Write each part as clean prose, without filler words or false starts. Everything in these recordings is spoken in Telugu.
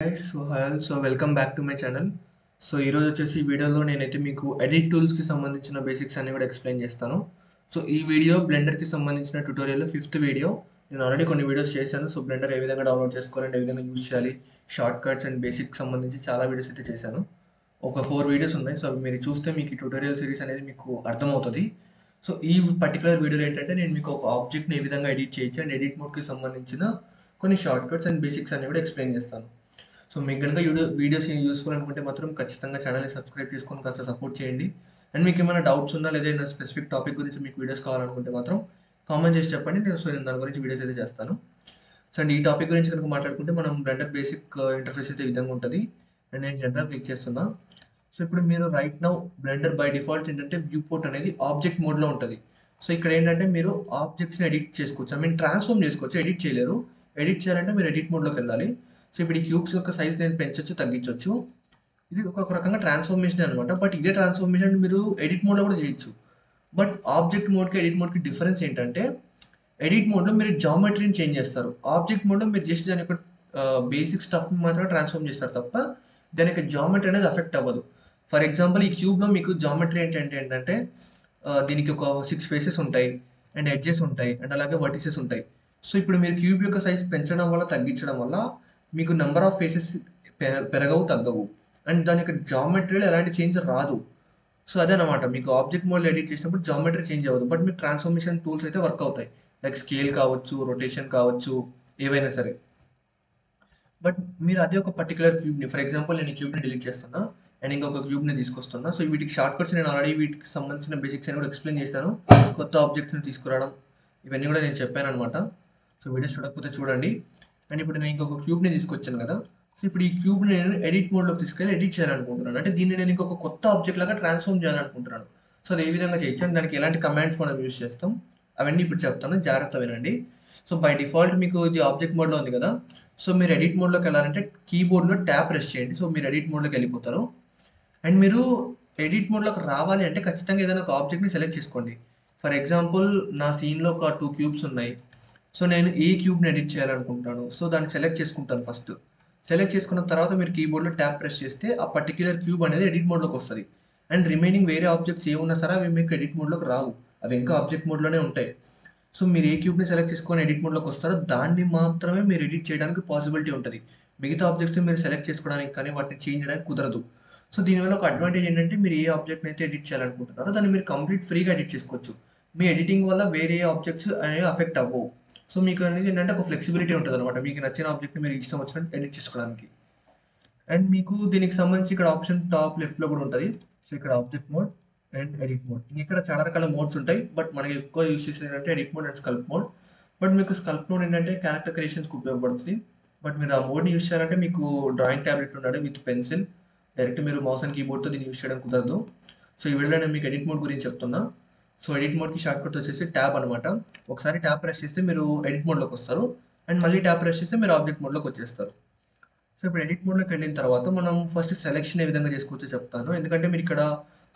Guys welcome back to my channel. ఈరోజు వచ్చేసి ఈ వీడియోలో నేనైతే మీకు ఎడిట్ టూల్స్కి సంబంధించిన బేసిక్స్ అన్ని కూడా ఎక్స్ప్లెయిన్ చేస్తాను. ఈ వీడియో బ్లెండర్కి సంబంధించిన ట్యూటోరియల్లో ఫిఫ్త్ వీడియో. నేను ఆల్రెడీ కొన్ని వీడియోస్ చేశాను. బ్లెండర్ ఏ విధంగా డౌన్లోడ్ చేసుకోవాలంటే ఏ విధంగా యూజ్ చేయాలి, షార్ట్ కట్స్ అండ్ బేసిక్స్ సంబంధించి చాలా వీడియోస్ అయితే చేశాను. ఒక 4 వీడియోస్ ఉన్నాయి. అవి మీరు చూస్తే మీకు ఈ ట్యూటోరియల్ సిరీస్ అనేది మీకు అర్థమవుతుంది. ఈ పర్టికులర్ వీడియోలో ఏంటంటే నేను మీకు ఒక ఆబ్జెక్ట్ని ఏ విధంగా ఎడిట్ చేయొచ్చు అండ్ ఎడిట్ మోడ్కి సంబంధించిన కొన్ని షార్ట్ కట్స్ అండ్ బేసిక్స్ అన్ని కూడా ఎక్స్ప్లెయిన్ చేస్తాను. మీకు కనుక వీడియోస్ యూస్ఫుల్ అనుకుంటే మాత్రం ఖచ్చితంగా ఛానల్ని సబ్స్క్రైబ్ చేసుకొని కాస్త సపోర్ట్ చేయండి. అండ్ మీకు ఏమైనా డౌట్స్ ఉన్నా లేదా ఏదైనా స్పెసిఫిక్ టాపిక్ గురించి మీకు వీడియోస్ కావాలనుకుంటే మాత్రం కామెంట్ చేసి చెప్పండి. నేను దాని గురించి వీడియోస్ అయితే చేస్తాను. అండ్ ఈ టాపిక్ గురించి కనుక మాట్లాడుకుంటే మనం బ్లెండర్ బేసిక్ ఇంటర్ఫేస్ అయితే ఈ విధంగా ఉంటుంది. అండ్ నేను జనరల్ క్లిక్ చేస్తున్నా. ఇప్పుడు మీరు right now Blender by default ఏంటంటే వ్యూ పోర్ట్ అనేది ఆబ్జెక్ట్ మోడ్లో ఉంటుంది. ఇక్కడ ఏంటంటే మీరు ఆబ్జెక్ట్స్ని ఎడిట్ చేసుకోవచ్చు, ట్రాన్స్ఫార్మ్ చేసుకోవచ్చు, ఎడిట్ చేయలేరు. ఎడిట్ చేయాలంటే మీరు ఎడిట్ మోడ్లోకి వెళ్ళాలి. ఇప్పుడు ఈ క్యూబ్స్ యొక్క సైజ్ నేను పెంచొచ్చు, తగ్గించవచ్చు. ఇది ఒక రకంగా ట్రాన్స్ఫర్మేషన్ అనమాట. బట్ ఇదే ట్రాన్స్ఫర్మేషన్ మీరు ఎడిట్ మోడ్లో కూడా చేయొచ్చు. బట్ ఆబ్జెక్ట్ మోడ్కి ఎడిట్ మోడ్కి డిఫరెన్స్ ఏంటంటే ఎడిట్ మోడ్లో మీరు జామెట్రీని చేంజ్ చేస్తారు. ఆబ్జెక్ట్ మోడ్లో మీరు జస్ట్ దాని యొక్క బేసిక్ స్టఫ్ని మాత్రమే ట్రాన్స్ఫార్మ్ చేస్తారు తప్ప దాని యొక్క జామెట్రీ అనేది అఫెక్ట్ అవ్వదు. ఫర్ ఎగ్జాంపుల్ ఈ క్యూబ్లో మీకు జామెట్రీ ఏంటంటే దీనికి ఒక 6 ఫేసెస్ ఉంటాయి అండ్ ఎడ్జెస్ ఉంటాయి అండ్ అలాగే వర్టిసెస్ ఉంటాయి. ఇప్పుడు మీరు క్యూబ్ యొక్క సైజ్ పెంచడం వల్ల తగ్గించడం వల్ల మీకు నెంబర్ ఆఫ్ ఫేసెస్ పెరగవు, తగ్గవు. అండ్ దాని యొక్క జామెట్రీలో ఎలాంటి చేంజ్ రాదు. అదనమాట మీకు ఆబ్జెక్ట్ మోడ్లో ఎడిట్ చేసినప్పుడు జామెట్రీ చేంజ్ అవ్వదు. బట్ మీకు ట్రాన్స్ఫర్మేషన్ టూల్స్ అయితే వర్క్ అవుతాయి. లైక్ స్కేల్ కావచ్చు, రొటేషన్ కావచ్చు, ఏవైనా సరే. బట్ మీరు అదే ఒక పర్టికులర్ క్యూబ్ని, ఫర్ ఎగ్జాంపుల్ నేను ఈ క్యూబ్ని డిలీట్ చేస్తున్నా అండ్ ఇంకొక క్యూబ్ని తీసుకొస్తున్నా. వీటికి షార్ట్ కట్స్ నేను ఆల్రెడీ వీటికి సంబంధించిన బేసిక్స్ అని కూడా ఎక్స్ప్లెయిన్ చేశాను. కొత్త ఆబ్జెక్ట్స్ని తీసుకురావడం ఇవన్నీ కూడా నేను చెప్పాను అనమాట. వీడియోస్ చూడకపోతే చూడండి. అండ్ ఇప్పుడు నేను ఇంకొక క్యూబ్ని తీసుకొచ్చాను కదా. ఇప్పుడు ఈ క్యూబ్ని నేను ఎడిట్ మోడ్లోకి తీసుకెళ్ళి ఎడిట్ చేయాలనుకుంటున్నాను. అంటే దీన్ని నేను ఇంకొక కొత్త ఆబ్జెక్ట్ లాగా ట్రాన్స్ఫార్మ్ చేయాలనుకుంటున్నాను. అది ఏ విధంగా చేయొచ్చు అండ్ దానికి ఎలాంటి కమాండ్స్ మనం యూస్ చేస్తాం అవన్నీ ఇప్పుడు చెప్తాను, జాగ్రత్త వినండి. బై డిఫాల్ట్ మీకు ఇది ఆబ్జెక్ట్ మోడ్లో ఉంది కదా. మీరు ఎడిట్ మోడ్లోకి వెళ్ళాలంటే కీబోర్డ్లో ట్యాప్ ప్రెస్ చేయండి. మీరు ఎడిట్ మోడ్లోకి వెళ్ళిపోతారు. అండ్ మీరు ఎడిట్ మోడ్లోకి రావాలి అంటే ఖచ్చితంగా ఏదైనా ఒక ఆబ్జెక్ట్ని సెలెక్ట్ చేసుకోండి. ఫర్ ఎగ్జాంపుల్ నా సీన్లో ఒక 2 క్యూబ్స్ ఉన్నాయి. నేను ఏ క్యూబ్ని ఎడిట్ చేయాలనుకుంటాను. దాన్ని సెలెక్ట్ చేసుకుంటాను ఫస్ట్. సెలెక్ట్ చేసుకున్న తర్వాత మీరు కీబోర్డ్లో ట్యాప్ ప్రెస్ చేస్తే ఆ పర్టిక్యులర్ క్యూబ్ అనేది ఎడిట్ మోడ్లోకి వస్తుంది. అండ్ రిమైనింగ్ వేరే ఆబ్జెక్ట్స్ ఏమున్నా సరే అవి మీకు ఎడిట్ మోడ్లోకి రావు. అవి ఇంకా ఆబ్జెక్ట్ మోడ్లోనే ఉంటాయి. మీరు ఏ క్యూబ్ని సెలెక్ట్ చేసుకొని ఎడిట్ మోడ్లోకి వస్తారో దాన్ని మాత్రమే మీరు ఎడిట్ చేయడానికి పాసిబిలిటీ ఉంటుంది. మిగతా ఆబ్జెక్ట్స్ మీరు సెలెక్ట్ చేసుకోవడానికి కానీ వాటిని చేంజ్ చేయడానికి కుదరదు. దీనివల్ల ఒక అడ్వాంటేజ్ ఏంటంటే మీరు ఏ ఆబ్జెక్ట్ని అయితే ఎడిట్ చేయాలనుకుంటున్నారో దాన్ని మీరు కంప్లీట్ ఫ్రీగా ఎడిట్ చేసుకోవచ్చు. మీ ఎడిటింగ్ వల్ల వేరే ఆబ్జెక్ట్స్ అనేవి అఫెక్ట్ అవ్వవు. మీకు అనేది ఏంటంటే ఒక ఫ్లెక్సిబిలిటీ ఉంటుంది అనమాట. మీకు నచ్చిన ఆబ్జెక్ట్ని మీరు ఇష్టం వచ్చినట్టు ఎడిట్ చేసుకోవడానికి. అండ్ మీకు దీనికి సంబంధించి ఇక్కడ ఆప్షన్ టాప్ లెఫ్ట్లో కూడా ఉంటుంది. ఇక్కడ object mode and edit mode. ఇక్కడ చాలా రకాల మోడ్స్ ఉంటాయి. బట్ మనకి ఎక్కువ యూస్ చేసేది ఏంటంటే edit mode and SCALP mode. But మీకు స్కల్ప్ మోడ్ ఏంటంటే క్యారెక్టర్ క్రియేషన్స్కి ఉపయోగపడుతుంది. బట్ మీరు ఆ మోడ్ని యూస్ చేయాలంటే మీకు డ్రాయింగ్ ట్యాబ్లెట్ ఉండాలి విత్ పెన్సిల్. డైరెక్ట్ మీరు మౌస్ అండ్ కీబోర్డ్తో దీన్ని యూస్ చేయడం కుదరదు. ఈ వీడియోలో నేను మీకు ఎడిట్ మోడ్ గురించి చెప్తున్నా. ఎడిట్ మోడ్కి షార్ట్ కట్ వచ్చేసి ట్యాబ్ అనమాట. ఒకసారి ట్యాబ్ ప్రెస్ చేస్తే మీరు ఎడిట్ మోడ్లోకి వస్తారు అండ్ మళ్ళీ ట్యాబ్ ప్రెస్ చేస్తే మీరు ఆబ్జెక్ట్ మోడ్లోకి వచ్చేస్తారు. ఇప్పుడు ఎడిట్ మోడ్లోకి వెళ్ళిన తర్వాత మనం ఫస్ట్ సెలెక్షన్ ఏ విధంగా చేసుకోవచ్చో చెప్తాను. ఎందుకంటే మీరు ఇక్కడ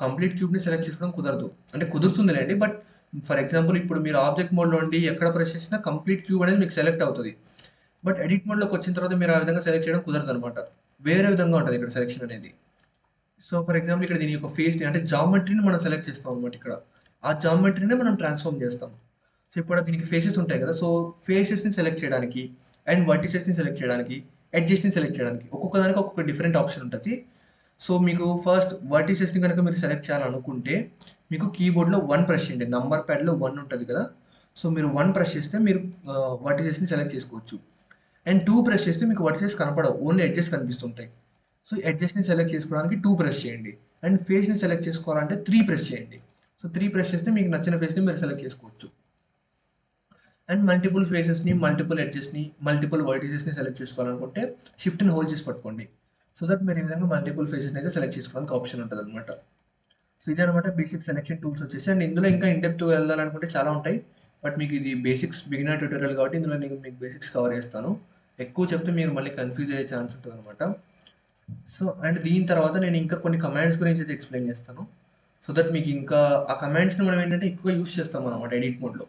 కంప్లీట్ క్యూబ్ని సెలెక్ట్ చేసుకోవడం కుదరదు. అంటే కుదురుతుందిలేండి. బట్ ఫర్ ఎగ్జాంపుల్ ఇప్పుడు మీరు ఆబ్జెక్ట్ మోడ్లో ఉండి ఎక్కడ ప్రెస్ చేసినా కంప్లీట్ క్యూబ్ అనేది మీకు సెలెక్ట్ అవుతుంది. బట్ ఎడిట్ మోడ్లోకి వచ్చిన తర్వాత మీరు ఆ విధంగా సెలెక్ట్ చేయడం కుదరదు అనమాట. వేరే విధంగా ఉంటుంది ఇక్కడ సెలెక్షన్ అనేది. ఫర్ ఎగ్జాంపుల్ ఇక్కడ దీని యొక్క ఫేస్ని అంటే జామెట్రీని మనం సెలెక్ట్ చేస్తాం అనమాట. ఇక్కడ ఆ జామెట్రీని మనం ట్రాన్స్ఫార్మ్ చేస్తాం. ఇప్పుడు దీనికి ఫేసెస్ ఉంటాయి కదా. ఫేసెస్ని సెలెక్ట్ చేయడానికి అండ్ వర్టిసెస్ని సెలెక్ట్ చేయడానికి, ఎడ్జెస్ని సెలెక్ట్ చేయడానికి ఒక్కొక్క దానికి ఒక్కొక్క డిఫరెంట్ ఆప్షన్ ఉంటుంది. మీకు ఫస్ట్ వర్టిసెస్ని కనుక మీరు సెలెక్ట్ చేయాలనుకుంటే మీకు కీబోర్డ్లో 1 ప్రెస్ చేయండి. నంబర్ ప్యాడ్లో 1 ఉంటుంది కదా. మీరు 1 ప్రెస్ చేస్తే మీరు వర్టిసెస్ని సెలెక్ట్ చేసుకోవచ్చు. అండ్ 2 ప్రెస్ చేస్తే మీకు వర్టిసెస్ కనపడవు, ఓన్లీ ఎడ్జెస్ కనిపిస్తుంటాయి. ఎడ్జెస్ని సెలెక్ట్ చేసుకోవడానికి 2 ప్రెస్ చేయండి. అండ్ ఫేస్ని సెలెక్ట్ చేసుకోవాలంటే 3 ప్రెస్ చేయండి. 3 ప్రెస్ చేస్తే మీకు నచ్చిన ఫేస్ని మీరు సెలెక్ట్ చేసుకోవచ్చు. అండ్ మల్టిపుల్ ఫేసెస్ని, మల్టిపుల్ ఎడ్జెస్ని, మల్టిపుల్ వర్టిసెస్ని సెలెక్ట్ చేసుకోవాలనుకుంటే షిఫ్ట్ని హోల్డ్ చేసి పట్టుకోండి. దట్ మీరు ఈ విధంగా మల్టిపుల్ ఫేసెస్ని అయితే సెలెక్ట్ చేసుకోవడానికి ఆప్షన్ ఉంటుంది అనమాట. ఇదే అనమాట బేసిక్ సెలెక్షన్ టూల్స్ వచ్చేసి. అండ్ ఇందులో ఇంకా ఇన్డెప్త్ వెళ్ళాలనుకుంటే చాలా ఉంటాయి. బట్ మీకు ఇది బేసిక్స్ బిగినర్ ట్యూటోరియల్ కాబట్టి ఇందులో నేను మీకు బేసిక్స్ కవర్ చేస్తాను. ఎక్కువ చెప్తే మీరు మళ్ళీ కన్ఫ్యూజ్ అయ్యే ఛాన్స్ ఉంటుంది అనమాట. అండ్ దీని తర్వాత నేను ఇంకా కొన్ని కమాండ్స్ గురించి అయితే ఎక్స్ప్లెయిన్ చేస్తాను. దట్ మీకు ఇంకా ఆ కమాండ్స్ని మనం ఏంటంటే ఎక్కువ యూస్ చేస్తాం అనమాట ఎడిట్ మోడ్లో.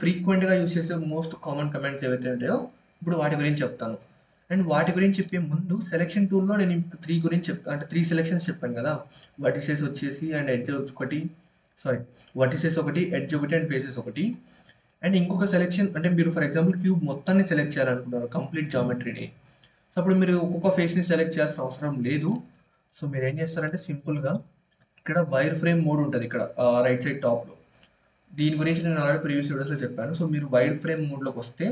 ఫ్రీక్వెంట్గా యూస్ చేసే మోస్ట్ కామన్ కమాండ్స్ ఏవైతే ఉంటాయో ఇప్పుడు వాటి గురించి చెప్తాను. అండ్ వాటి గురించి చెప్పే ముందు సెలక్షన్ టూల్‌లో నేను మీకు 3 గురించి అంటే 3 సెలక్షన్స్ చెప్పాను కదా! వర్టిసెస్ వచ్చేసి అండ్ ఎడ్జ్ ఒకటి సారీ వర్టిసెస్ ఒకటి, ఎడ్జ్ ఒకటి అండ్ ఫేసెస్ ఒకటి. అండ్ ఇంకొక సెలక్షన్ అంటే మీరు ఫర్ ఎగ్జాంపుల్ క్యూబ్ మొత్తాన్ని సెలెక్ట్ చేయాలనుకుంటున్నారు కంప్లీట్ జామెట్రీని. సో, అప్పుడు మీరు ఒక్కొక్క ఫేస్‌ని సెలెక్ట్ చేయాల్సిన అవసరం లేదు. సో, మీరేం చేస్తారంటే సింపుల్‌గా ఇక్కడ వైర్ ఫ్రేమ్ మోడ్ ఉంటది ఇక్కడ రైట్ సైడ్ టాప్‌లో. దీని గురించి నేను ఆల్రెడీ ప్రీవియస్ వీడియోస్‌లో చెప్పాను. సో, మీరు వైడ్ ఫ్రేమ్ మోడ్‌లోకొస్తే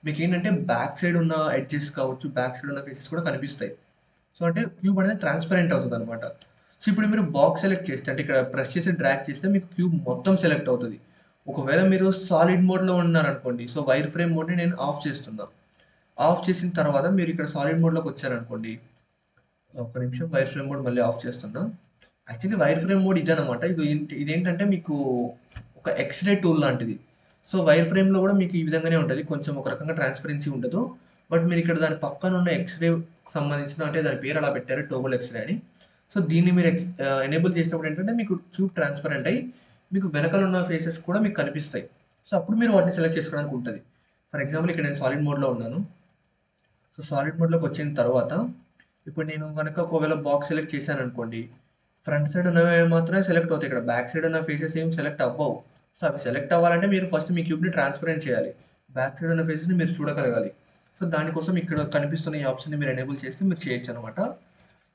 మీకేంటంటే బ్యాక్ సైడ్ ఉన్న ఎడ్జెస్ కావచ్చు, బ్యాక్ సైడ్ ఉన్న ఫేసెస్ కూడా కనిపిస్తాయి. సో, అంటే క్యూబ్ అనేది ట్రాన్స్‌పరెంట్ అవుతదనమాట. సో, ఇప్పుడు మీరు బాక్స్ సెలెక్ట్ చేస్తే అంటే ఇక్కడ ప్రెస్ చేసి డ్రాగ్ చేస్తే మీకు క్యూబ్ మొత్తం సెలెక్ట్ అవుతది. ఒకవేళ మీరు సాలిడ్ మోడ్‌లో ఉన్నారనుకోండి. సో, వైర్ ఫ్రేమ్ మోడ్‌ని నేను ఆఫ్ చేస్తున్నా. ఆఫ్ చేసిన తర్వాత మీరు ఇక్కడ సాలిడ్ మోడ్‌లోకొచ్చారనుకోండి. ఒక్క నిమిషం వైర్ ఫ్రేమ్ మోడ్ మళ్ళీ ఆఫ్ చేస్తున్నా. యాక్చువల్లీ వైర్ ఫ్రేమ్ మోడ్ ఇదనమాట. ఇదేంటంటే మీకు ఒక ఎక్స్‌రే టూల్ లాంటిది. సో, వైర్ ఫ్రేమ్‌లో గూడా మీకు ఈ విధంగానే ఉంటది. కొంచెం ఒక రకంగా ట్రాన్స్‌పరెన్సీ ఉండదు. బట్ మీరిక్కడ దాని పక్కనున్న ఎక్స్‌రేకి సంబంధించిన అంటే దాని పేరు అలా పెట్టారు టోగల్ ఎక్స్‌రే అని. సో, దీన్ని మీరు ఎనేబుల్ చేసినప్పుడు ఏంటంటే మీకు ట్యూబ్ ట్రాన్స్‌పరెంట్ అయ్యి మీకు వెనకాల ఉన్న ఫేసెస్ కూడా మీకు కనిపిస్తాయి. సో, అప్పుడు మీరు వాటిని సెలెక్ట్ చేసుకోవడానికి ఉంటది. ఫర్ ఎగ్జాంపుల్ ఇక్కడ నేను సాలిడ్ మోడ్‌లో ఉన్నాను. సో, సాలిడ్ మోడ్‌లోకొచ్చిన తర్వాత ఇప్పుడు నేను గనక ఒకవేళ బాక్స్ సెలెక్ట్ చేశాననుకోండి. ఫ్రంట్ సైడ్ ఉన్నవి మాత్రమే సెలెక్ట్ అవుతాయి. ఇక్కడ బ్యాక్ సైడ్ ఉన్న ఫేసెస్ ఏమి సెలెక్ట్ అవ్వవు. సో, అవి సెలెక్ట్ అవ్వాలంటే మీరు ఫస్ట్ మీ క్యూబ్‌ని ట్రాన్స్‌పరెంట్ చేయాలి. బ్యాక్ సైడ్ ఉన్న ఫేసెస్‌ని మీరు చూడగలగాలి. సో, దానికోసం ఇక్కడ కనిపిస్తున్న ఈ ఆప్షన్‌ని మీరు ఎనేబుల్ చేస్తే మీరు చేయొచ్చనమాట.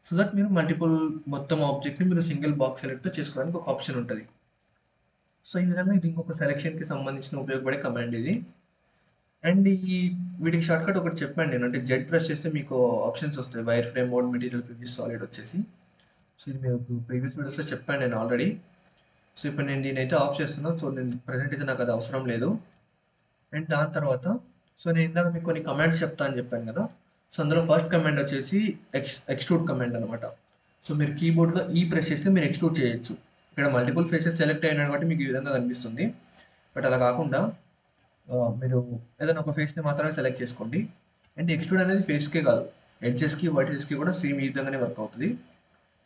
సో దట్ మీరు మల్టిపుల్ మొత్తం ఆబ్జెక్ట్‌ని మీరు సింగిల్ బాక్స్ సెలెక్ట్‌లో చేసుకోవడానికి ఒక ఆప్షన్ ఉంటది. సో, ఈ విధంగా ఇది ఇంకొక సెలక్షన్‌కి సంబంధించిన ఉపయోగపడే కమాండ్ ఇది. అండ్ వీటికి షార్ట్‌కట్ ఒకటి చెప్పాను నేను. అంటే జెడ్ ప్రెస్ చేస్తే మీకు ఆప్షన్స్ వస్తాయి. Wire frame mode, material preview, solid వచ్చేసి. సో, ఇది మీకు ప్రీవియస్ వీడియోస్‌లో చెప్పాను నేను ఆల్రెడీ. సో, ఇప్పుడు నేను దీన్నైతే ఆఫ్ చేస్తున్నా. సో, నేను ప్రెజెంట్ అయితే నాకు అది అవసరం లేదు. అండ్ దాని తర్వాత సో, నేను ఇందాక మీకు కొన్ని కమాండ్స్ చెప్తా అని చెప్పాను కదా! సో, అందులో ఫస్ట్ కమాండ్ వచ్చేసి ఎక్స్‌ట్రూడ్ కమాండ్ అనమాట. సో, మీరు కీబోర్డ్‌లో ఈ ప్రెస్ చేస్తే మీరు ఎక్స్‌ట్రూడ్ చేయొచ్చు. ఇక్కడ మల్టిపుల్ ఫేసెస్ సెలెక్ట్ అయినాయి కాబట్టి మీకు ఈ విధంగా కనిపిస్తుంది. బట్ అలా కాకుండా మీరు ఏదైనా ఒక ఫేస్‌ని మాత్రమే సెలెక్ట్ చేసుకోండి. అండ్ ఎక్స్‌ట్రూడ్ అనేది ఫేస్‌కే కాదు. ఎడ్జెస్‌కి, వర్టిసెస్‌కి కూడా సేమ్ ఈ విధంగానే వర్క్ అవుతది.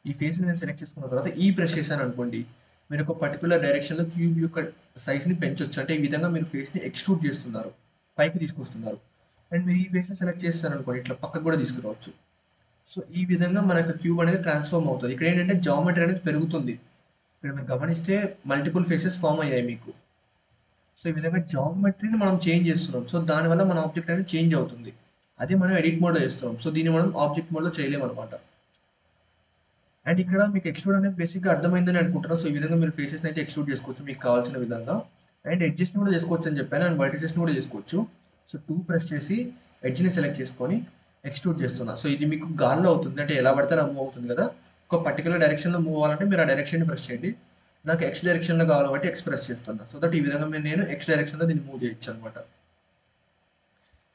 ఈ ఫేస్‌ని నేను సెలెక్ట్ చేసుకున్న తర్వాత ఈ ప్రెస్ చేశాననుకోండి. మీరు ఒక పర్టిక్యులర్ డైరెక్షన్‌లో క్యూబ్ యొక్క సైజ్‌ని పెంచొచ్చు. అంటే ఈ విధంగా మీరు ఫేస్‌ని ఎక్స్‌ట్రూడ్ చేస్తున్నారు. పైకి తీసుకొస్తున్నారు. అండ్ మీరు ఈ ఫేస్‌ని సెలెక్ట్ చేశారనుకోండి ఇట్లా పక్కకు కూడా తీసుకురావచ్చు. సో, ఈ విధంగా మన యొక్క క్యూబ్ అనేది ట్రాన్స్‌ఫార్మ్ అవుతది. ఇక్కడ ఏంటంటే జామెట్రీ అనేది పెరుగుతుంది. ఇక్కడ మీరు గమనిస్తే మల్టిపుల్ ఫేసెస్ ఫార్మ్ అయ్యాయి మీకు. సో, ఈ విధంగా జామెట్రీని మనం చేంజ్ చేస్తున్నాం. సో, దానివల్ల మన ఆబ్జెక్ట్ అనేది చేంజ్ అవుతుంది. అదే మనం ఎడిట్ మోడ్‌లో చేస్తున్నాం. సో, దీన్ని మనం ఆబ్జెక్ట్ మోడ్‌లో చేయలేమనమాట. అండ్ ఇక్కడ మీకు ఎక్స్‌ట్రూడ్ అనేది బేసిక్‌గా అర్థమైందని అనుకుంటున్నా. సో, ఈ విధంగా మీరు ఫేసెస్‌ని అయితే ఎక్స్‌ట్రూడ్ చేసుకోవచ్చు మీకు కావాల్సిన విధంగా. అండ్ ఎడ్జెస్‌ని కూడా చేసుకోవచ్చు అని చెప్పాను. అండ్ వర్టిసెస్‌ని కూడా చేసుకోవచ్చు. సో, 2 ప్రెస్ చేసి ఎడ్జ్‌ని సెలెక్ట్ చేసుకొని ఎక్స్‌ట్రూడ్ చేస్తున్నా. సో, ఇది మీకు గాల్లో అవుతుంది. అంటే ఎలా పడితే అలా మూవ్ అవుతుంది కదా! ఒక పర్టిక్యులర్ డైరెక్షన్‌లో మూవ్ అవ్వాలంటే మీరు ఆ డైరెక్షన్‌ని ప్రెస్ చేయండి. నాకు ఎక్స్ డైరెక్షన్‌లో కావాలి కాబట్టి ఎక్స్ ప్రెస్ చేస్తున్నా. సో దట్ ఈ విధంగా నేను ఎక్స్ డైరెక్షన్‌లో దీన్ని మూవ్ చేయొచ్చనమాట.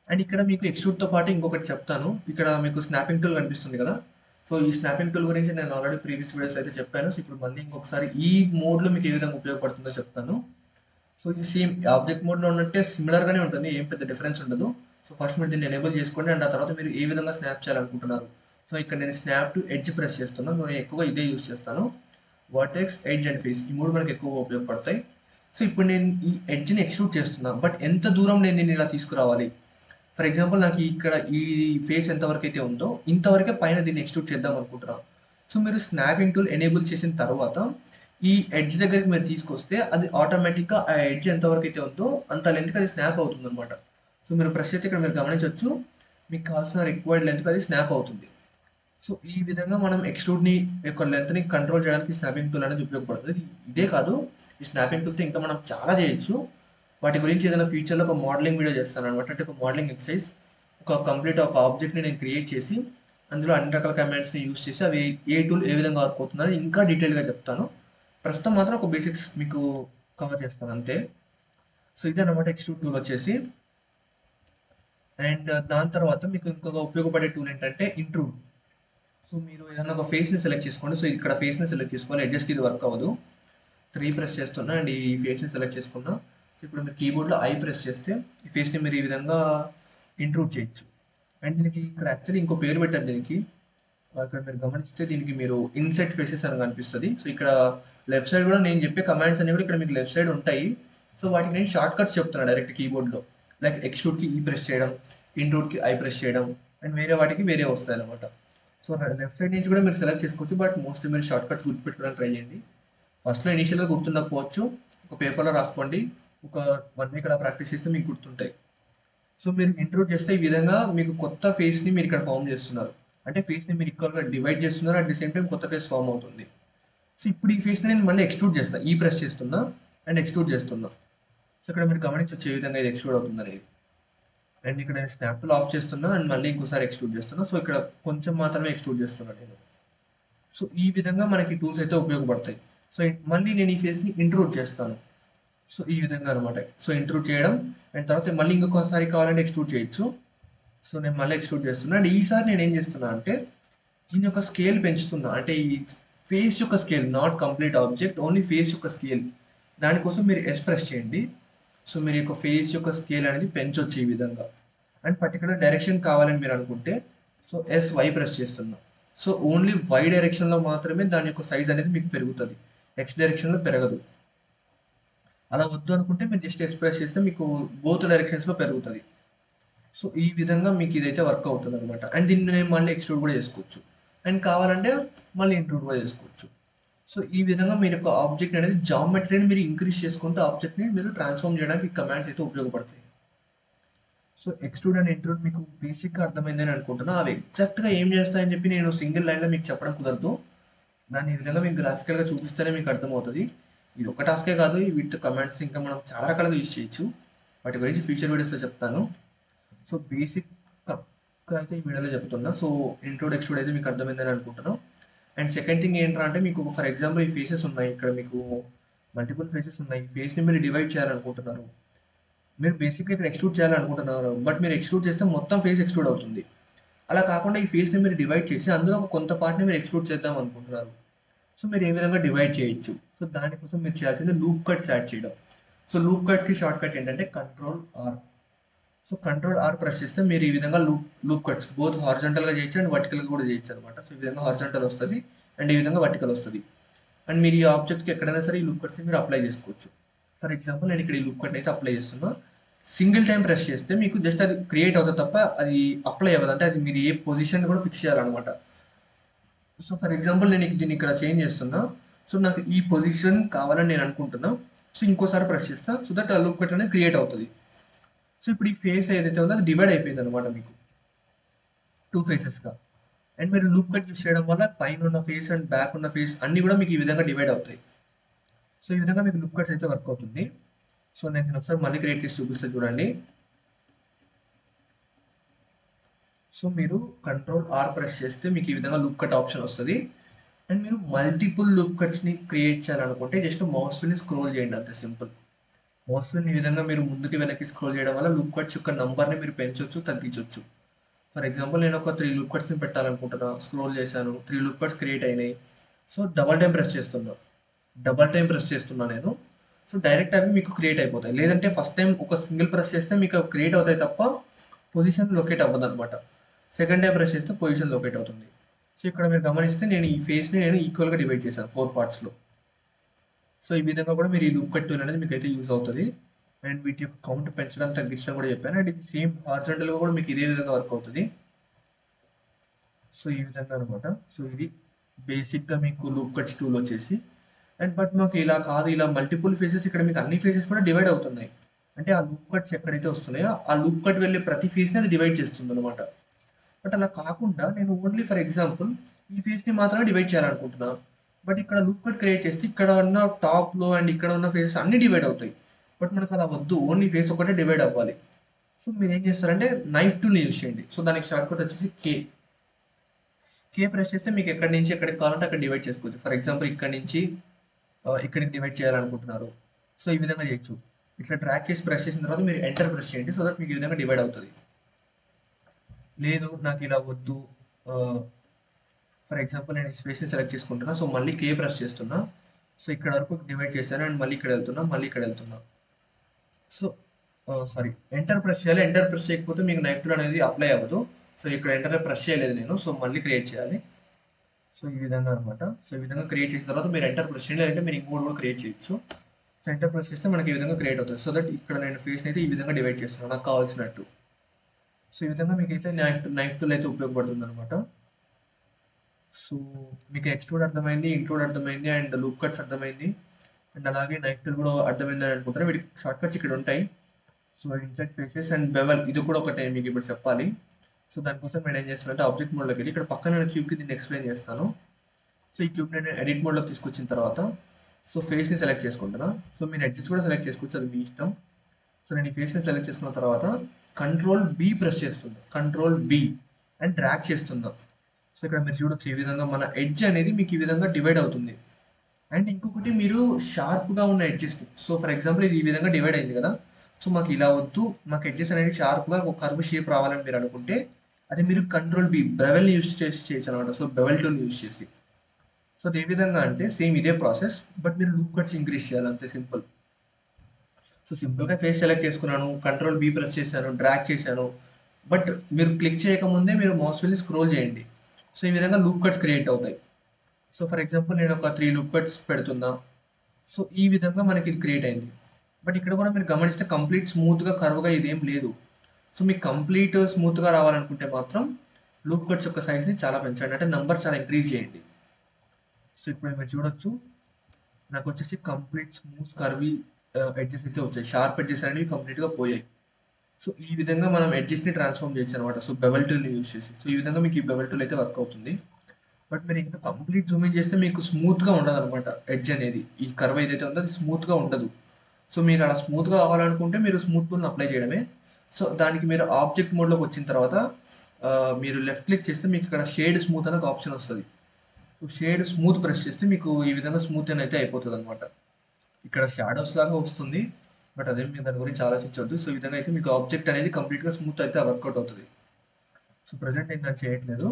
అండ్ ఇక్కడ మీకు ఎక్స్‌ట్రూడ్‌తో పాటు ఇంకొకటి చెప్తాను. ఇక్కడ మీకు స్నాపింగ్ టూల్ కనిపిస్తుంది కదా! సో, ఈ స్నాపింగ్ టూల్ గురించి నేను ఆల్రెడీ ప్రీవియస్ వీడియోస్‌లో అయితే చెప్పాను. సో, ఇప్పుడు మళ్ళీ ఇంకొకసారి ఈ మోడ్‌లో మీకు ఏ విధంగా ఉపయోగపడుతుందో చెప్తాను. సో, ఇది సేమ్ ఆబ్జెక్ట్ మోడ్‌లో ఉన్నట్టే సిమిలర్‌గానే ఉంటుంది. ఏం పెద్ద డిఫరెన్స్ ఉండదు. సో, ఫస్ట్ మీరు దీన్ని ఎనేబుల్ చేసుకోండి. అండ్ ఆ తర్వాత మీరు ఏ విధంగా స్నాప్ చేయాలనుకుంటున్నారు. సో, ఇక్కడ నేను స్నాప్ టు ఎడ్జ్ ప్రెస్ చేస్తున్నాను. నేను ఎక్కువగా ఇదే యూజ్ చేస్తాను. వర్టెక్స్, ఎడ్జ్ అండ్ ఫేస్ ఈ 3 మనకు ఎక్కువగా ఉపయోగపడతాయి. సో, ఇప్పుడు నేను ఈ ఎడ్జ్‌ని ఎక్స్‌ట్రూడ్ చేస్తున్నా. బట్ ఎంత దూరం నేను దీన్ని ఇలా తీసుకురావాలి? ఫర్ ఎగ్జాంపుల్ నాకు ఇక్కడ ఈ ఫేస్ ఎంతవరకైతే ఉందో, ఇంతవరకే పైన దీన్ని ఎక్స్‌ట్రూడ్ చేద్దాం అనుకుంటున్నాను. సో, మీరు స్నాపింగ్ టూల్ ఎనేబుల్ చేసిన తర్వాత, ఈ ఎడ్జ్ దగ్గరికి మీరు తీసుకొస్తే, అది ఆటోమేటిక్‌గా ఆ ఎడ్జ్ ఎంతవరకైతే ఉందో, అంత లెంగ్త్‌కి అది స్నాప్ అవుతుందనమాట. సో, మీరు ప్రెస్ చేస్తే ఇక్కడ మీరు గమనించొచ్చు. మీకు కావాల్సిన రిక్వైర్డ్ లెంగ్త్‌కి అది స్నాప్ అవుతుంది. సో, ఈ విధంగా మనం ఎక్స్‌ట్రూడ్‌ని యొక్క లెంగ్త్‌ని కంట్రోల్ చేయడానికి స్నాపింగ్ టూల్ అనేది ఉపయోగపడుతది. ఇదే కాదు, ఈ స్నాపింగ్ టూల్‌తో ఇంకా మనం చాలా చేయొచ్చు. వాటి గురించి ఏదైనా ఫ్యూచర్‌లో ఒక మోడలింగ్ వీడియో చేస్తాననమాట. అంటే ఒక మోడలింగ్ ఎక్సర్సైజ్. ఒక ఆబ్జెక్ట్‌ని నేను క్రియేట్ చేసి, అందులో అన్ని రకాల కమాండ్స్‌ని యూజ్ చేసి, అవి ఏ టూల్ ఏ విధంగా వర్క్ అవుతుందని ఇంకా డీటెయిల్‌గా చెప్తాను. ప్రస్తుతం మాత్రం ఒక బేసిక్స్ మీకు కవర్ చేస్తాను అంతే. సో, ఇదనమాట ఎక్స్‌ట్రూడ్ టూల్ వచ్చేసి. అండ్ దాని తర్వాత మీకు ఇంకొక ఉపయోగపడే టూల్ ఏంటంటే ఇంట్రూడ్. సో, మీరు ఏదన్నా ఒక ఫేస్‌ని సెలెక్ట్ చేసుకోండి. సో, ఇక్కడ ఫేస్‌ని సెలెక్ట్ చేసుకోవాలి. ఎడ్జెస్‌కి ఇది వర్క్ అవ్వదు. 3 ప్రెస్ చేస్తున్నా అండ్ ఈ ఫేస్‌ని సెలెక్ట్ చేసుకున్నా. సో, ఇప్పుడు మీరు కీబోర్డ్‌లో ఐ ప్రెస్ చేస్తే ఈ ఫేస్‌ని మీరు ఈ విధంగా ఇంట్రూడ్ చేయొచ్చు. అండ్ దీనికి ఇక్కడ యాక్చువల్లీ ఇంకో పేరు పెట్టారు దీనికి. ఇక్కడ మీరు గమనిస్తే దీనికి మీరు ఇన్సెట్ ఫేసెస్ అని కనిపిస్తది. సో, ఇక్కడ లెఫ్ట్ సైడ్ కూడా నేను చెప్పే కమాండ్స్ అన్నీ కూడా ఇక్కడ మీకు లెఫ్ట్ సైడ్ ఉంటాయి. సో, వాటికి నేను షార్ట్ కట్స్ చెప్తున్నా డైరెక్ట్ కీబోర్డ్‌లో. లైక్ ఎక్స్ట్రూడ్‌కి ఈ ప్రెస్ చేయడం, ఇంట్రూడ్‌కి ఐ ప్రెస్ చేయడం, అండ్ వేరే వాటికి వేరే వస్తాయి అనమాట. సో లెఫ్ట్ సైడ్ నుంచి కూడా మీరు సెలెక్ట్ చేసుకోవచ్చు, బట్ మోస్ట్లీ మీరు షార్ట్ కట్స్ గుర్తుపెట్టుకోవడానికి ట్రై చేయండి. ఫస్ట్లో ఇనీషియల్గా గుర్తుండకపోవచ్చు, ఒక పేపర్లో రాసుకోండి, ఒక 1 వీక్ అలా ప్రాక్టీస్ చేస్తే మీకు గుర్తుంటాయి. సో మీరు ఇంట్రొడ్యూస్ చేస్తే ఈ విధంగా మీకు కొత్త ఫేస్ని మీరు ఇక్కడ ఫామ్ చేస్తున్నారు. అంటే ఫేస్ని మీరు ఈక్వల్గా డివైడ్ చేస్తున్నారు, అట్ ది సేమ్ టైం కొత్త ఫేస్ ఫామ్ అవుతుంది. సో ఇప్పుడు ఈ ఫేస్ని నేను మళ్ళీ ఎక్స్ట్రూడ్ చేస్తాను, ఈ ప్రెస్ చేస్తున్నా అండ్ ఎక్స్ట్రూడ్ చేస్తున్నా. సో ఇక్కడ మీరు గమనించవచ్చు ఏ విధంగా ఇది ఎక్స్ట్రూడ్ అవుతుంది అనేది. అండ్ ఇక్కడ నేను స్నాప్ టూల్ ఆఫ్ చేస్తున్నా అండ్ మళ్ళీ ఇంకోసారి ఎక్స్ట్రూడ్ చేస్తున్నా. సో ఇక్కడ కొంచెం మాత్రమే ఎక్స్ట్రూడ్ చేస్తున్నా నేను. సో ఈ విధంగా మనకి టూల్స్ అయితే ఉపయోగపడతాయి. సో మళ్ళీ నేను ఈ ఫేస్ని ఇంట్రూడ్ చేస్తాను. సో ఈ విధంగా అనమాట. సో ఇంట్రూడ్ చేయడం అండ్ తర్వాత మళ్ళీ ఇంకొకసారి కావాలంటే ఎక్స్ట్రూడ్ చేయొచ్చు. సో నేను మళ్ళీ ఎక్స్ట్రూడ్ చేస్తున్నా అండ్ ఈసారి నేను ఏం చేస్తున్నా అంటే దీని యొక్క స్కేల్ పెంచుతున్నా. అంటే ఈ ఫేస్ యొక్క scale, not complete object, only face యొక్క స్కేల్. దానికోసం మీరు ఎస్ ప్రెస్ చేయండి. సో మీరు యొక్క ఫేస్ యొక్క స్కేల్ అనేది పెంచొచ్చు ఈ విధంగా. అండ్ పర్టికులర్ డైరెక్షన్ కావాలని మీరు అనుకుంటే సో ఎస్ వై ప్రెస్ చేస్తున్నా. సో ఓన్లీ వై డైరెక్షన్లో మాత్రమే దాని యొక్క సైజ్ అనేది మీకు పెరుగుతుంది, ఎక్స్ డైరెక్షన్లో పెరగదు. అలా వద్దు అనుకుంటే మీరు జస్ట్ ఎస్ ప్రెస్ చేస్తే మీకు బోత్ డైరెక్షన్స్లో పెరుగుతుంది. సో ఈ విధంగా మీకు ఇదైతే వర్క్ అవుతుంది అనమాట. అండ్ దీన్ని నేను మళ్ళీ ఎక్స్ట్రూడ్ కూడా చేసుకోవచ్చు అండ్ కావాలంటే మళ్ళీ ఇంట్రూడ్ కూడా చేసుకోవచ్చు. సో ఈ విధంగా మీరు యొక్క ఆబ్జెక్ట్ అనేది జామెట్రీని మీరు ఇంక్రీజ్ చేసుకుంటే ఆబ్జెక్ట్ని మీరు ట్రాన్స్ఫార్మ్ చేయడానికి కమాండ్స్ అయితే ఉపయోగపడతాయి. సో ఎక్స్ట్రూడ్ అండ్ ఇంట్రూడ్ మీకు బేసిక్గా అర్థమైందని అనుకుంటున్నా. అవి ఎగ్జాక్ట్గా ఏం చేస్తాయని చెప్పి నేను సింగిల్ లైన్లో మీకు చెప్పడం కుదరదు. దాన్ని ఈ విధంగా మీకు గ్రాఫికల్గా చూపిస్తేనే మీకు అర్థమవుతుంది. ఇది ఒక టాస్కే కాదు, వీటి కమాండ్స్ ఇంకా మనం చాలా రకాలుగా యూజ్ చేయొచ్చు. వాటి గురించి ఫ్యూచర్ వీడియోస్లో చెప్తాను. సో బేసిక్గా అయితే ఈ వీడియోలో చెప్తున్నా. సో ఇంట్రోడ్ ఎక్స్ట్రూడ్ అయితే మీకు అర్థమైందని అనుకుంటున్నాను. అండ్ సెకండ్ థింగ్ ఏంట్రా అంటే మీకు ఫర్ ఎగ్జాంపుల్ ఈ ఫేసెస్ ఉన్నాయి, ఇక్కడ మీకు మల్టిపుల్ ఫేసెస్ ఉన్నాయి. ఈ ఫేస్ని మీరు డివైడ్ చేయాలనుకుంటున్నారు, మీరు బేసిక్గా ఇక్కడ ఎక్స్ట్రూడ్ చేయాలనుకుంటున్నారు, బట్ మీరు ఎక్స్ట్రూడ్ చేస్తే మొత్తం ఫేస్ ఎక్స్ట్రూడ్ అవుతుంది. అలా కాకుండా ఈ ఫేస్ని మీరు డివైడ్ చేసి అందులో కొంత పార్ట్ని మీరు ఎక్స్ట్రూడ్ చేద్దాం అనుకుంటున్నారు. సో మీరు ఏ విధంగా డివైడ్ చేయొచ్చు. సో దానికోసం మీరు చేయాల్సింది లూప్ కట్స్ యాడ్ చేయడం. సో లూప్ కట్స్కి షార్ట్ కట్ ఏంటంటే control R. So control R press చేస్తే మీరు ఈ విధంగా లూప్ కట్స్ బోత్ హారిజాంటల్గా చేయొచ్చు అండ్ వర్టికల్గా కూడా చేయొచ్చు అనమాట. సో ఈ విధంగా హారిజాంటల్ వస్తుంది అండ్ ఈ విధంగా వర్టికల్ వస్తుంది. అండ్ మీరు ఈ ఆబ్జెక్ట్కి ఎక్కడైనా సరే ఈ లూప్ కట్స్ని మీరు అప్లై చేసుకోవచ్చు. ఫర్ ఎగ్జాంపుల్ నేను ఇక్కడ ఈ లూప్ కట్ అయితే అప్లై చేస్తున్నా. సింగిల్ టైం ప్రెస్ చేస్తే మీకు జస్ట్ అది క్రియేట్ అవుతుంది తప్ప అది అప్లై అవ్వదు. అంటే అది మీరు ఏ పొజిషన్ కూడా ఫిక్స్ చేయాలన్నమాట. సో ఫర్ ఎగ్జాంపుల్ నేను దీన్ని ఇక్కడ చేంజ్ చేస్తున్నా. సో నాకు ఈ పొజిషన్ కావాలని నేను అనుకుంటున్నా. సో ఇంకోసారి ప్రెస్ చేస్తా సో దట్ ఆ లూప్ కట్ అనేది క్రియేట్ అవుతుంది. సో ఇప్పుడు ఈ ఫేస్ ఏదైతే ఉందో అది డివైడ్ అయిపోయింది అనమాట మీకు 2 ఫేసెస్గా. అండ్ మీరు లూప్ కట్ యూస్ చేయడం వల్ల పైన ఉన్న ఫేస్ అండ్ బ్యాక్ ఉన్న ఫేస్ అన్నీ కూడా మీకు ఈ విధంగా డివైడ్ అవుతాయి. సో ఈ విధంగా మీకు లూప్ కట్స్ అయితే వర్క్ అవుతుంది. సో నేను ఒకసారి మళ్ళీ క్రియేట్ చేసి చూపిస్తాను చూడండి. సో మీరు కంట్రోల్ ఆర్ ప్రెస్ చేస్తే మీకు ఈ విధంగా లూప్ కట్ ఆప్షన్ వస్తుంది. అండ్ మీరు మల్టిపుల్ లూప్ కట్స్ని క్రియేట్ చేయాలనుకుంటే జస్ట్ మౌస్ వీల్ని స్క్రోల్ చేయండి, అంతే సింపుల్. మౌస్ వీల్ని ఈ విధంగా మీరు ముందుకి వెనక్కి స్క్రోల్ చేయడం వల్ల లూప్ కట్స్ యొక్క నంబర్ని మీరు పెంచవచ్చు, తగ్గించవచ్చు. ఫర్ ఎగ్జాంపుల్ నేను ఒక 3 లూప్ కట్స్ని పెట్టాలనుకుంటున్నా, స్క్రోల్ చేశాను, 3 లూప్ కట్స్ క్రియేట్ అయినాయి. సో డబల్ టైం ప్రెస్ చేస్తున్నా నేను. సో డైరెక్ట్ అవి మీకు క్రియేట్ అయిపోతాయి. లేదంటే ఫస్ట్ టైం ఒక సింగిల్ ప్రెస్ చేస్తే మీకు అవి క్రియేట్ అవుతాయి తప్ప పొజిషన్ లొకేట్ అవ్వదు అనమాట. సెకండ్ టైం ప్రెస్ చేస్తే పొజిషన్ లొకేట్ అవుతుంది. సో ఇక్కడ మీరు గమనిస్తే నేను ఈ ఫేస్ని నేను ఈక్వల్గా డివైడ్ చేశాను 4 పార్ట్స్లో. సో ఈ విధంగా కూడా మీరు ఈ లూప్ కట్ టూల్ అనేది మీకు అయితే యూజ్ అవుతుంది. అండ్ వీటి యొక్క కౌంట్ పెంచడం తగ్గించడం కూడా చెప్పాను. అండ్ ఇది సేమ్ హారిజాంటల్గా కూడా మీకు ఇదే విధంగా వర్క్ అవుతుంది. సో ఈ విధంగా అనమాట. సో ఇది బేసిక్గా మీకు లూప్ కట్స్ టూల్ వచ్చేసి. అండ్ బట్ మాకు ఇలా కాదు, ఇలా మల్టిపుల్ ఫేసెస్ ఇక్కడ మీకు అన్ని ఫేసెస్ కూడా డివైడ్ అవుతున్నాయి. అంటే ఆ లూప్ కట్స్ ఎక్కడైతే వస్తున్నాయో ఆ లూప్ కట్ వెళ్ళే ప్రతి ఫేస్ని అది డివైడ్ చేస్తుంది అనమాట. బట్ అలా కాకుండా నేను ఓన్లీ ఫర్ ఎగ్జాంపుల్ ఈ ఫేస్ని మాత్రమే డివైడ్ చేయాలనుకుంటున్నా. బట్ ఇక్కడ లూప్ కట్ క్రియేట్ చేస్తే ఇక్కడ ఉన్న టాప్లో అండ్ ఇక్కడ ఉన్న ఫేసెస్ అన్ని డివైడ్ అవుతాయి. బట్ మనకు అలా వద్దు, ఓన్లీ ఫేస్ ఒకటే డివైడ్ అవ్వాలి. సో మీరు ఏం చేస్తారంటే నైఫ్ టూల్ని యూజ్ చేయండి. సో దానికి షార్ట్ కట్ వచ్చేసి కే ప్రెస్ చేస్తే మీకు ఎక్కడి నుంచి ఎక్కడికి కావాలంటే అక్కడ డివైడ్ చేసుకోవచ్చు. ఫర్ ఎగ్జాంపుల్ ఇక్కడ నుంచి ఇక్కడికి డివైడ్ చేయాలనుకుంటున్నారు. సో ఈ విధంగా చేయొచ్చు. ఇట్లా ట్రాక్ చేసి ప్రెస్ చేసిన తర్వాత మీరు ఎంటర్ ప్రెస్ చేయండి సో దట్ మీకు ఈ విధంగా డివైడ్ అవుతుంది. లేదు నాకు ఇలా వద్దు, ఫర్ ఎగ్జాంపుల్ నేను ఈ స్పేస్ని సెలెక్ట్ చేసుకుంటున్నా. సో మళ్ళీ కే ప్రెస్ చేస్తున్నా. సో ఇక్కడ వరకు డివైడ్ చేశాను అండ్ మళ్ళీ ఇక్కడ వెళ్తున్నా. సో సారీ, ఎంటర్ ప్రెస్ చేయాలి. ఎంటర్ ప్రెస్ చేయకపోతే మీకు నైఫ్ టూల్ అనేది అప్లై అవ్వదు. సో ఇక్కడ ఎంటర్ ప్రెస్ చేయలేదు నేను, సో మళ్ళీ క్రియేట్ చేయాలి. సో ఈ విధంగా అనమాట. సో ఈ విధంగా క్రియేట్ చేసిన తర్వాత మీరు ఎంటర్ ప్రెస్ చేయండి, లేదంటే మీరు ఇంకోటి కూడా క్రియేట్ చేయొచ్చు. సో ఎంటర్ ప్రెస్ చేస్తే మనకి ఈ విధంగా క్రియేట్ అవుతుంది. సో దట్ ఇక్కడ నేను ఫేస్ని అయితే ఈ విధంగా డివైడ్ చేస్తున్నాను నాకు కావాల్సినట్టు. సో ఈ విధంగా మీకైతే నైఫ్ టూల్ అయితే ఉపయోగపడుతుంది అనమాట. సో మీకు ఎక్స్ట్రూడ్ అర్థమైంది, ఇంట్రూడ్ అర్థమైంది అండ్ లూప్ కట్స్ అర్థమైంది అండ్ అలాగే నైఫ్ టూల్ కూడా అర్థమైందని అనుకుంటారు. వీటికి షార్ట్ కట్స్ ఇక్కడ ఉంటాయి. So INCET faces and bevel ఇది కూడా ఒకటే మీకు ఇప్పుడు చెప్పాలి. సో దానికోసం నేను ఏం చేస్తానంటే ఆబ్జెక్ట్ మోడ్లోకి వెళ్ళి ఇక్కడ పక్కన క్యూబ్కి దీన్ని ఎక్స్ప్లెయిన్ చేస్తాను. సో ఈ క్యూబ్ నేను ఎడిట్ మోడ్లోకి తీసుకొచ్చిన తర్వాత సో ఫేస్ని సెలెక్ట్ చేసుకుంటున్నా. సో మీరు ఎడ్జెస్ కూడా సెలెక్ట్ చేసుకోవచ్చు, అది మీ ఇష్టం. సో నేను ఈ ఫేస్ని సెలెక్ట్ చేసుకున్న తర్వాత కంట్రోల్ బి ప్రెస్ చేస్తున్నా, కంట్రోల్ బి అండ్ డ్రాగ్ చేస్తున్నా. సో ఇక్కడ మీరు చూడొచ్చు ఈ విధంగా మన ఎడ్జ్ అనేది మీకు ఈ విధంగా డివైడ్ అవుతుంది. అండ్ ఇంకొకటి మీరు షార్ప్గా ఉన్న ఎడ్జెస్ని, సో ఫర్ ఎగ్జాంపుల్ ఇది ఈ విధంగా డివైడ్ అయింది కదా, సో మాకు ఇలా వద్దు, మాకు ఎడ్జెస్ అనేది షార్ప్గా ఒక కర్వ్ షేప్ రావాలని మీరు అనుకుంటే అది మీరు కంట్రోల్ బి బెవెల్ని యూస్ చేసి చేయొచ్చు అనమాట. సో బెవెల్ టూల్ని యూస్ చేసి. సో అది ఏ విధంగా అంటే సేమ్ ఇదే ప్రాసెస్, బట్ మీరు లూప్ కట్స్ ఇంక్రీజ్ చేయాలి, అంతే సింపుల్. సో సింపుల్గా ఫేస్ సెలెక్ట్ చేసుకున్నాను, కంట్రోల్ బి ప్రెస్ చేశాను, డ్రాగ్ చేశాను, బట్ మీరు క్లిక్ చేయకముందే మీరు మౌస్ వీల్ని స్క్రోల్ చేయండి. సో ఈ విధంగా లూప్ కట్స్ క్రియేట్ అవుతాయి. సో ఫర్ ఎగ్జాంపుల్ నేను ఒక 3 లూప్ కట్స్ పెడుతున్నా. సో ఈ విధంగా మనకి ఇది క్రియేట్ అయింది. బట్ ఇక్కడ కూడా మీరు గమనిస్తే కంప్లీట్ స్మూత్గా కర్వ్గా ఇదేం లేదు. సో మీకు కంప్లీట్ స్మూత్గా రావాలనుకుంటే మాత్రం లూప్ కట్స్ యొక్క సైజ్ని చాలా పెంచండి, అంటే నంబర్ చాలా ఇంక్రీజ్ చేయండి. సో ఇప్పుడు మీరు చూడొచ్చు నాకు వచ్చేసి కంప్లీట్ స్మూత్ కర్వీ ఎడ్జెస్ అయితే వచ్చాయి, షార్ప్ ఎడ్జెస్ అనేవి కంప్లీట్గా పోయాయి. సో ఈ విధంగా మనం ఎడ్జెస్ని ట్రాన్స్ఫార్మ్ చేయొచ్చు అనమాట. సో బెవెల్ టూల్ని యూస్ చేసి. సో ఈ విధంగా మీకు ఈ బెవెల్ టూల్ అయితే వర్క్ అవుతుంది. బట్ మీరు ఇంకా కంప్లీట్ జూమ్ ఇన్ చేస్తే మీకు స్మూత్గా ఉండదు అనమాట. ఎడ్జ్ అనేది ఈ కర్వ్ ఏదైతే ఉందో అది స్మూత్గా ఉండదు. సో మీరు అలా స్మూత్గా కావాలనుకుంటే మీరు స్మూత్ టూల్ని అప్లై చేయడమే. సో దానికి మీరు ఆబ్జెక్ట్ మోడ్లోకి వచ్చిన తర్వాత మీరు లెఫ్ట్ క్లిక్ చేస్తే మీకు ఇక్కడ షేడ్ స్మూత్ అనే ఒక ఆప్షన్ వస్తుంది. సో షేడ్ స్మూత్ ప్రెస్ చేస్తే మీకు ఈ విధంగా స్మూత్ అని అయితే అయిపోతుంది అనమాట. ఇక్కడ షాడోస్ లాగా వస్తుంది, బట్ అదే మీరు దాని గురించి ఆలోచించవద్దు. సో ఈ విధంగా అయితే మీకు ఆబ్జెక్ట్ అనేది కంప్లీట్గా స్మూత్ అయితే వర్కౌట్ అవుతుంది. సో ప్రజెంట్ నేను దాన్ని చేయట్లేదు.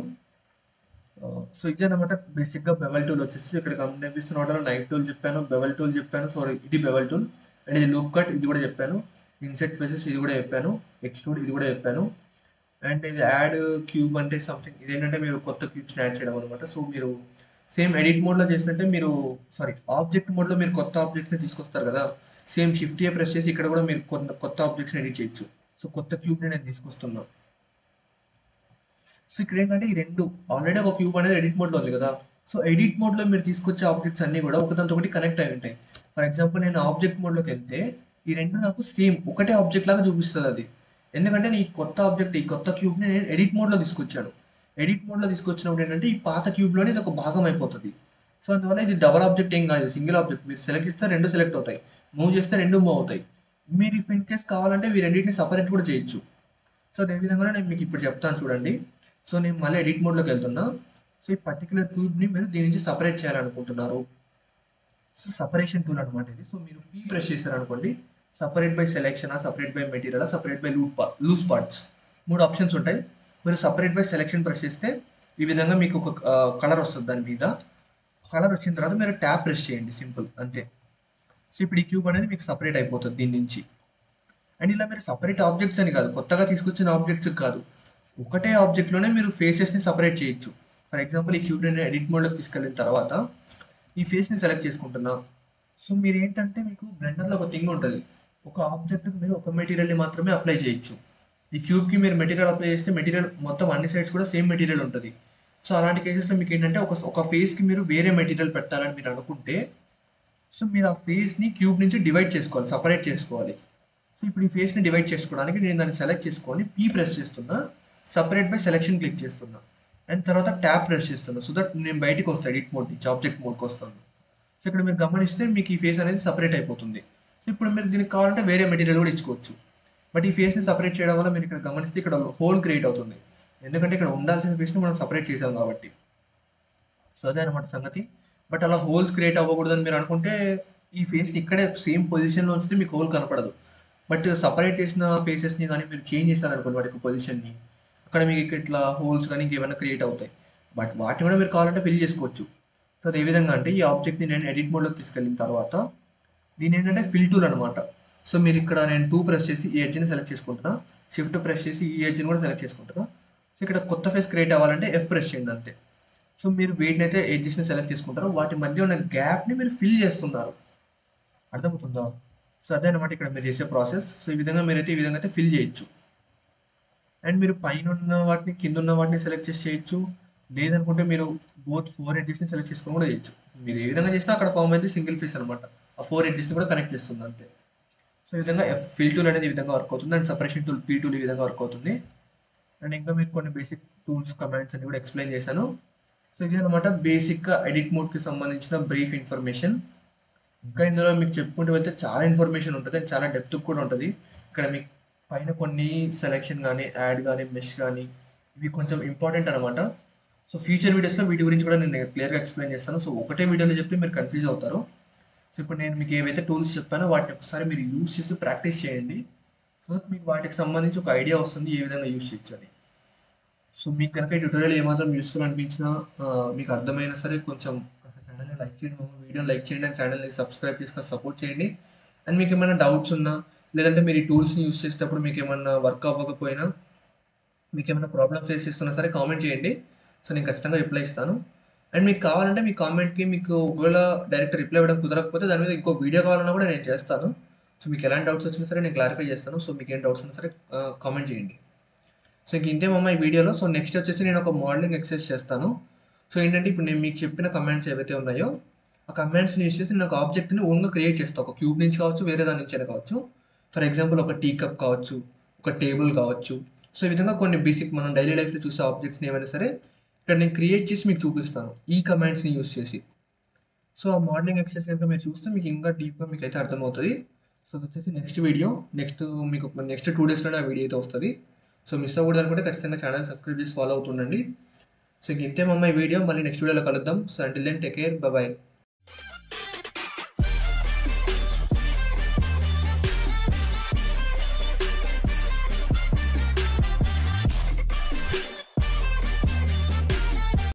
సో ఇదే అనమాట బేసిక్గా బెవెల్ టూల్ వచ్చేసి. ఇక్కడ కనిపిస్తున్న వాటిలో నైఫ్ టూల్ చెప్పాను, బెవెల్ టూల్ చెప్పాను, సారీ ఇది బెవెల్ టూల్ అండ్ ఇది లూప్ కట్ ఇది కూడా చెప్పాను, ఇన్సెట్ ఫేసెస్ ఇది కూడా చెప్పాను, ఎక్స్ట్రూడ్ ఇది కూడా చెప్పాను అండ్ ఇది యాడ్ క్యూబ్ అంటే సంథింగ్ ఇదేంటంటే మీరు కొత్త క్యూబ్స్ని యాడ్ చేయడం అనమాట. సో మీరు సేమ్ ఎడిట్ మోడ్లో చేసినట్టే మీరు ఆబ్జెక్ట్ మోడ్లో మీరు కొత్త ఆబ్జెక్ట్ని తీసుకొస్తారు కదా, సేమ్ షిఫ్ట్ ఏ ప్రెస్ చేసి ఇక్కడ కూడా మీరు కొత్త ఆబ్జెక్ట్స్ని ఎడిట్ చేయొచ్చు. సో కొత్త క్యూబ్ని నేను తీసుకొస్తున్నాను. సో ఇక్కడ ఏంటంటే ఈ రెండు ఆల్రెడీ ఒక క్యూబ్ అనేది ఎడిట్ మోడ్లో ఉంది కదా, సో ఎడిట్ మోడ్లో మీరు తీసుకొచ్చే ఆబ్జెక్ట్స్ అన్నీ కూడా ఒకదాంతో ఒకటి కనెక్ట్ అయి ఉంటాయి. ఫర్ ఎగ్జాంపుల్ నేను ఆబ్జెక్ట్ మోడ్లోకి వెళ్తే ఈ రెండు నాకు సేమ్ ఒకటే ఆబ్జెక్ట్ లాగా చూపిస్తుంది అది. ఎందుకంటే ఈ కొత్త ఆబ్జెక్ట్ ఈ కొత్త క్యూబ్ని నేను ఎడిట్ మోడ్లో తీసుకొచ్చాను. ఎడిట్ మోడ్లో తీసుకొచ్చినప్పుడు ఏంటంటే ఈ పాత క్యూబ్లోనే ఇది ఒక భాగం అయిపోతుంది. సో అందువల్ల ఇది డబల్ ఆబ్జెక్ట్ ఏం కాదు, సింగిల్ ఆబ్జెక్ట్. మీరు సెలెక్ట్ చేస్తే రెండు సెలెక్ట్ అవుతాయి, మూవ్ చేస్తే రెండు మూవ్ అవుతాయి. మీరు ఇఫ్ ఇన్ కేస్ కావాలంటే ఈ రెండింటిని సపరేట్ కూడా చేయొచ్చు. సో అదేవిధంగా నేను మీకు ఇప్పుడు చెప్తాను చూడండి. సో నేను మళ్ళీ ఎడిట్ మోడ్లోకి వెళ్తున్నా. సో ఈ పర్టికులర్ క్యూబ్ని మీరు దీని నుంచి సపరేట్ చేయాలనుకుంటున్నారు. సో సపరేషన్ టూల్ అనమాట ఇది. సో మీరు పీ ప్రెస్ చేశారనుకోండి, separate by selection, separate by material, separate by loose parts, మూడు ఆప్షన్స్ ఉంటాయి. మీరు సపరేట్ బై సెలెక్షన్ ప్రెస్ చేస్తే ఈ విధంగా మీకు ఒక కలర్ వస్తుంది. దాని మీద కలర్ వచ్చిన తర్వాత మీరు ట్యాప్ ప్రెస్ చేయండి, సింపుల్ అంతే. సో ఇప్పుడు ఈ క్యూబ్ అనేది మీకు సపరేట్ అయిపోతుంది దీని నుంచి. అండ్ ఇలా మీరు సపరేట్ ఆబ్జెక్ట్స్ అని కాదు, కొత్తగా తీసుకొచ్చిన ఆబ్జెక్ట్స్ కాదు, ఒకటే ఆబ్జెక్ట్లోనే మీరు ఫేసెస్ని సపరేట్ చేయొచ్చు. ఫర్ ఎగ్జాంపుల్ ఈ క్యూబ్ నేను ఎడిట్ మోడ్లోకి తీసుకెళ్ళిన తర్వాత ఈ ఫేస్ని సెలెక్ట్ చేసుకుంటున్నా. సో మీరు ఏంటంటే మీకు బ్లెండర్లో ఒక థింగ్ ఉంటుంది, ఒక ఆబ్జెక్ట్కి మీరు ఒక మెటీరియల్ని మాత్రమే అప్లై చేయొచ్చు. ఈ క్యూబ్కి మీరు మెటీరియల్ అప్లై చేస్తే మెటీరియల్ మొత్తం అన్ని సైడ్స్ కూడా సేమ్ మెటీరియల్ ఉంటుంది. సో అలాంటి కేసెస్లో మీకు ఏంటంటే ఒక ఫేస్కి మీరు వేరే మెటీరియల్ పెట్టాలని మీరు అనుకుంటే సో మీరు ఆ ఫేస్ని క్యూబ్ నుంచి డివైడ్ చేసుకోవాలి, సపరేట్ చేసుకోవాలి. సో ఇప్పుడు ఈ ఫేస్ని డివైడ్ చేసుకోవడానికి నేను దాన్ని సెలెక్ట్ చేసుకొని పీ ప్రెస్ చేస్తున్నా, సపరేట్ బై సెలెక్షన్ క్లిక్ చేస్తున్నా అండ్ తర్వాత ట్యాప్ ప్రెస్ చేస్తున్నా. సో దట్ నేను బయటికి వస్తాను, ఎడిట్ మోడ్ నుంచి ఆబ్జెక్ట్ మోడ్కి వస్తాను. సో ఇక్కడ మీరు గమనిస్తే మీకు ఈ ఫేస్ అనేది సపరేట్ అయిపోతుంది. సో ఇప్పుడు మీరు దీనికి కావాలంటే వేరే మెటీరియల్ కూడా ఇచ్చుకోవచ్చు. బట్ ఈ ఫేస్ని సపరేట్ చేయడం వల్ల మీరు ఇక్కడ గమనిస్తే ఇక్కడ హోల్ క్రియేట్ అవుతుంది, ఎందుకంటే ఇక్కడ ఉండాల్సిన ఫేస్ని మనం సపరేట్ చేసాం కాబట్టి. సో అదే అనమాట సంగతి. బట్ అలా హోల్స్ క్రియేట్ అవ్వకూడదని మీరు అనుకుంటే ఈ ఫేస్ని ఇక్కడే సేమ్ పొజిషన్లో ఉంచితే మీకు హోల్ కనపడదు. బట్ సపరేట్ చేసిన ఫేసెస్ని కానీ మీరు చేంజ్ చేస్తారనుకోండి వాటి యొక్క పొజిషన్ని, అక్కడ మీకు ఇక్కడ ఇట్లా హోల్స్ కానీ ఇంకేమైనా క్రియేట్ అవుతాయి. బట్ వాటిని కూడా మీరు కావాలంటే ఫిల్ చేసుకోవచ్చు. సో అది ఏ విధంగా అంటే ఈ ఆబ్జెక్ట్ని నేను ఎడిట్ మోడ్లోకి తీసుకెళ్ళిన తర్వాత దీని ఏంటంటే ఫిల్ టూల్ అనమాట. సో మీరు ఇక్కడ నేను 2 ప్రెస్ చేసి ఈ ఎడ్జ్ని సెలెక్ట్ చేసుకుంటున్నా, షిఫ్ట్ ప్రెస్ చేసి ఈ ఎడ్జ్ని కూడా సెలెక్ట్ చేసుకుంటున్నా. సో ఇక్కడ కొత్త ఫేస్ క్రియేట్ అవ్వాలంటే ఎఫ్ ప్రెస్ చేయండి అంతే. సో మీరు వేటినైతే ఎడ్జెస్ని సెలెక్ట్ చేసుకుంటారో వాటి మధ్య ఉన్న గ్యాప్ని మీరు ఫిల్ చేస్తున్నారు, అర్థమవుతుందా? సో అదే అనమాట ఇక్కడ మీరు చేసే ప్రాసెస్. సో ఈ విధంగా మీరైతే ఈ విధంగా అయితే ఫిల్ చేయొచ్చు. అండ్ మీరు పైన ఉన్న వాటిని కింద ఉన్న వాటిని సెలెక్ట్ చేసి చేయొచ్చు. లేదనుకుంటే మీరు బోత్ 4 ఎడ్జెస్‌ని సెలెక్ట్ చేసుకొని కూడా చేయొచ్చు. మీరు ఏ విధంగా చేసినా అక్కడ ఫార్మ్ అయితే సింగిల్ ఫేస్ అనమాట. ఆ 4 ఎడ్జెస్‌ని కూడా కనెక్ట్ చేస్తుంది అంతే. సో, ఈ విధంగా ఫిల్ టూల్ అనేది ఈ విధంగా వర్క్ అవుతుంది. And separation tool P tool ఈ విధంగా వర్క్ అవుతుంది. అండ్ ఇంకా మీకు కొన్ని బేసిక్ టూల్స్, కమాండ్స్ అన్ని కూడా ఎక్స్‌ప్లెయిన్ చేశాను. సో, ఇది అనమాట బేసిక్‌గా ఎడిట్ మోడ్‌కి సంబంధించిన బ్రీఫ్ ఇన్ఫర్మేషన్. ఇంకా ఇందులో మీకు చెప్పుకుంటూ వెళ్తే చాలా ఇన్ఫర్మేషన్ ఉంటది. అండ్ చాలా డెప్త్ కూడా ఉంటది. ఇక్కడ మీకు పైన కొన్ని సెలక్షన్ గాని, యాడ్ గాని, మెష్ గాని ఇవి కొంచెం ఇంపార్టెంట్ అనమాట. సో, ఫ్యూచర్ వీడియోస్‌లో వీటి గురించి కూడా నేను క్లియర్‌గా ఎక్స్‌ప్లెయిన్ చేస్తాను. సో, ఒకటే వీడియోలో చెప్పి మీరు కన్‌ఫ్యూజ్ అవుతారు. సో, ఇప్పుడు నేను మీకు ఏవైతే టూల్స్ చెప్పానో వాటిని ఒకసారి మీరు యూజ్ చేసి ప్రాక్టీస్ చేయండి. సో, దట్ మీకు వాటికి సంబంధించి ఒక ఐడియా వస్తుంది ఏ విధంగా యూజ్ చేయొచ్చు అని. సో, మీకు కనుక ఈ ట్యుటోరియల్ ఏమాత్రం యూస్‌ఫుల్ అనిపించినా మీకు అర్థమైనా సరే కొంచెం కాస్త ఛానెల్‌ని లైక్ చేయండి మామ. వీడియోని లైక్ చేయండి. అండ్ ఛానెల్‌ని సబ్స్క్రైబ్ చేసి కాస్త సపోర్ట్ చేయండి. అండ్ మీకేమైనా డౌట్స్ ఉన్నా, లేదంటే మీరు ఈ టూల్స్‌ని యూజ్ చేసేటప్పుడు మీకేమన్నా వర్క్ అవ్వకపోయినా, మీకేమైనా ప్రాబ్లమ్ ఫేస్ చేస్తున్నా సరే కామెంట్ చేయండి. సో, నేను ఖచ్చితంగా రిప్లై ఇస్తాను. అండ్ మీకు కావాలంటే మీ కామెంట్‌కి మీకు ఒకవేళ డైరెక్ట్ రిప్లై ఇవ్వడం కుదరకపోతే దాని మీద ఇంకో వీడియో కావాలన్నా కూడా నేను చేస్తాను. సో, మీకు ఎలాంటి డౌట్స్ వచ్చినా సరే నేను క్లారిఫై చేస్తాను. సో, మీకేం డౌట్స్ ఉన్నా సరే కామెంట్ చేయండి. సో, ఇంక ఇంతేమమ్మా ఈ వీడియోలో. సో, నెక్స్ట్ వచ్చేసి నేను ఒక మోడలింగ్ ఎక్సర్సైజ్ చేస్తాను. సో, ఏంటంటే ఇప్పుడు నేను మీకు చెప్పిన కమాండ్స్ ఏవైతే ఉన్నాయో, ఆ కమాండ్స్‌ని యూజ్ చేసి నేను ఒక ఆబ్జెక్ట్‌ని ఓన్‌గా క్రియేట్ చేస్తా. ఒక క్యూబ్ నుంచి కావచ్చు, వేరే దాని నుంచైనా కావచ్చు. ఫర్ ఎగ్జాంపుల్ ఒక టీ కప్ కావచ్చు, ఒక టేబుల్ కావచ్చు. సో, ఈ విధంగా కొన్ని బేసిక్ మనం డైలీ లైఫ్‌లో చూసే ఆబ్జెక్ట్స్‌ని ఏవైనా సరే ఇక్కడ నేను క్రియేట్ చేసి మీకు చూపిస్తాను. ఈ కమాండ్స్‌ని యూజ్ చేసి. సో, ఆ మోడలింగ్ ఎక్సర్సైజ్ కనుక మీరు చూస్తే మీకు ఇంకా డీప్‌గా మీకైతే అర్థమవుతది. సో, అదొచ్చేసి నెక్స్ట్ వీడియో. మీకు నెక్స్ట్ 2 డేస్‌లోనే ఆ వీడియో అయితే వస్తది. సో, మిస్ అవ్వకూడదనుకుంటే ఖచ్చితంగా ఛానెల్ సబ్స్క్రైబ్ చేసి ఫాలో అవుతుండండి. సో, ఇంక ఇంతేమమ్మా ఈ వీడియో. మళ్ళీ నెక్స్ట్ వీడియోలో కలుద్దాం. So, until then take care. Bye by.